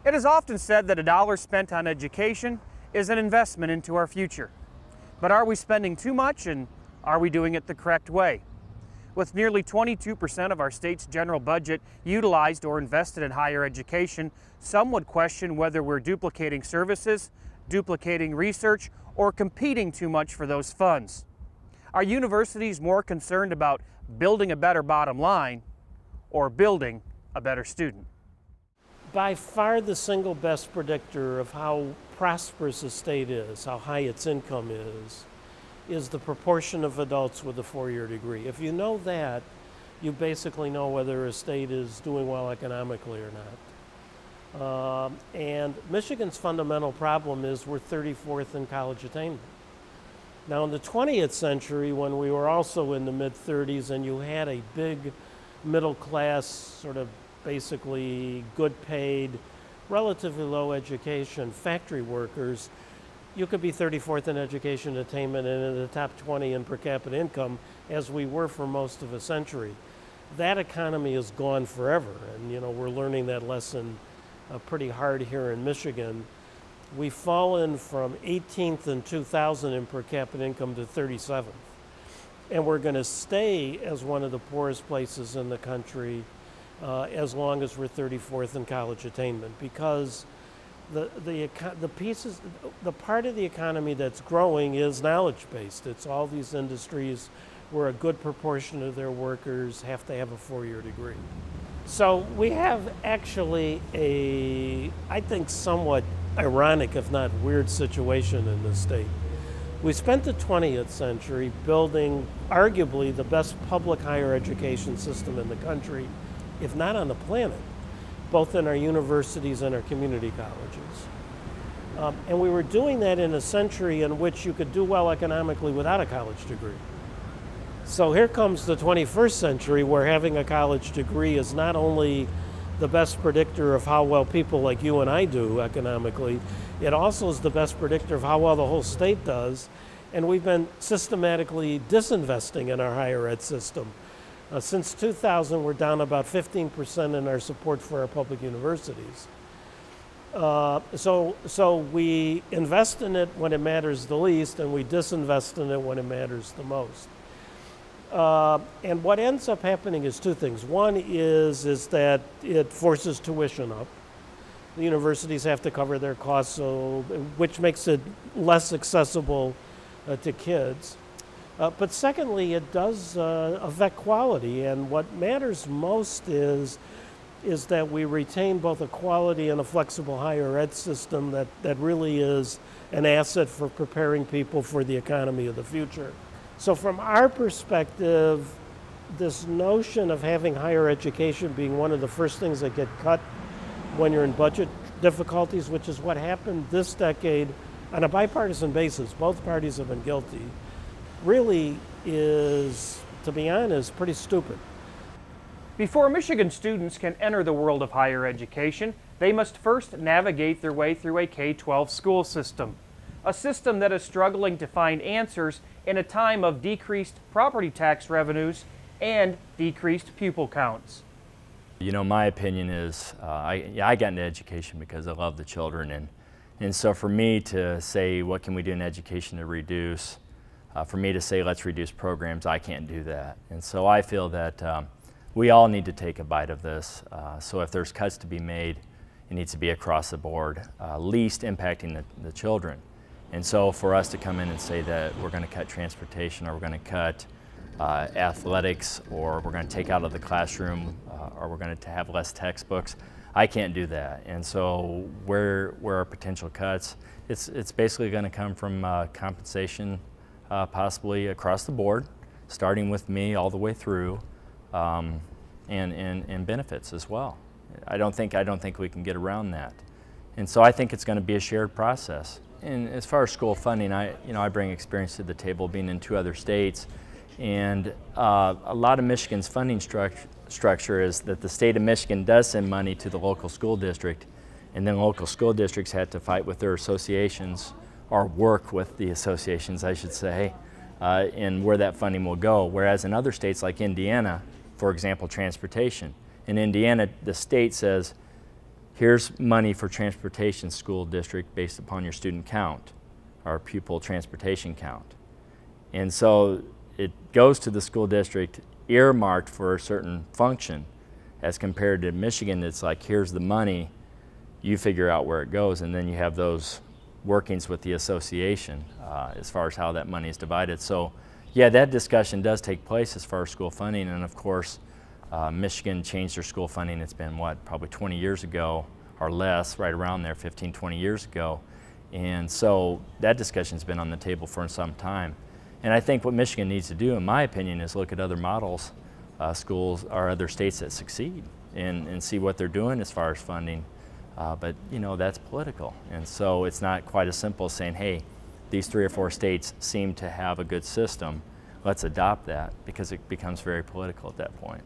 It is often said that a dollar spent on education is an investment into our future. But are we spending too much, and are we doing it the correct way? With nearly 22% of our state's general budget utilized or invested in higher education, some would question whether we're duplicating services, duplicating research, or competing too much for those funds. Are universities more concerned about building a better bottom line or building a better student? By far the single best predictor of how prosperous a state is, how high its income is the proportion of adults with a four-year degree. If you know that, you basically know whether a state is doing well economically or not. And Michigan's fundamental problem is we're 34th in college attainment. Now in the 20th century, when we were also in the mid-30s and you had a big middle class, sort of basically good paid, relatively low education factory workers, you could be 34th in education attainment and in the top 20 in per capita income, as we were for most of a century. That economy is gone forever, and we're learning that lesson pretty hard here in Michigan. We've fallen from 18th in 2000 in per capita income to 37th. And we're going to stay as one of the poorest places in the country as long as we're 34th in college attainment, because the part of the economy that's growing is knowledge-based. It's all these industries where a good proportion of their workers have to have a four-year degree. So we have actually I think, somewhat ironic, if not weird, situation in this state. We spent the 20th century building arguably the best public higher education system in the country, if not on the planet, both in our universities and our community colleges. And we were doing that in a century in which you could do well economically without a college degree. So here comes the 21st century, where having a college degree is not only the best predictor of how well people like you and I do economically, it also is the best predictor of how well the whole state does. And we've been systematically disinvesting in our higher ed system. Since 2000, we're down about 15% in our support for our public universities. So we invest in it when it matters the least, and we disinvest in it when it matters the most. And what ends up happening is two things. One is that it forces tuition up. The universities have to cover their costs, which makes it less accessible to kids. But secondly, it does affect quality, and what matters most is that we retain both a quality and a flexible higher ed system that really is an asset for preparing people for the economy of the future. So from our perspective, this notion of having higher education being one of the first things that get cut when you're in budget difficulties, which is what happened this decade on a bipartisan basis, both parties have been guilty, really is, to be honest, pretty stupid. Before Michigan students can enter the world of higher education, they must first navigate their way through a K-12 school system. A system that is struggling to find answers in a time of decreased property tax revenues and decreased pupil counts. My opinion is, I got into education because I love the children, and so for me to say, what can we do in education to reduce, for me to say, let's reduce programs, I can't do that. And so I feel that we all need to take a bite of this. So if there's cuts to be made, it needs to be across the board, least impacting the children. And so for us to come in and say that we're going to cut transportation, or we're going to cut athletics, or we're going to take out of the classroom, or we're going to have less textbooks, I can't do that. And so where are potential cuts? It's basically going to come from compensation, possibly across the board, starting with me all the way through, and benefits as well. I don't think we can get around that. And so I think it's going to be a shared process. And as far as school funding, I bring experience to the table, being in 2 other states, and a lot of Michigan's funding structure is that the state of Michigan does send money to the local school district, and then local school districts had to fight with their associations, or work with the associations, I should say, in where that funding will go. Whereas in other states like Indiana, for example, transportation. In Indiana, the state says, here's money for transportation school district based upon your student count, or pupil transportation count. And so it goes to the school district earmarked for a certain function, as compared to Michigan. It's like, here's the money, you figure out where it goes, and then you have those workings with the association as far as how that money is divided. So yeah, that discussion does take place as far as school funding, and of course Michigan changed their school funding. It's been what, probably 20 years ago or less, right around there, 15, 20 years ago. And so that discussion's been on the table for some time. And I think what Michigan needs to do, in my opinion, is look at other models, schools or other states that succeed, and see what they're doing as far as funding. But you know, that's political. And so it's not quite as simple as saying, hey, these 3 or 4 states seem to have a good system, let's adopt that, because it becomes very political at that point.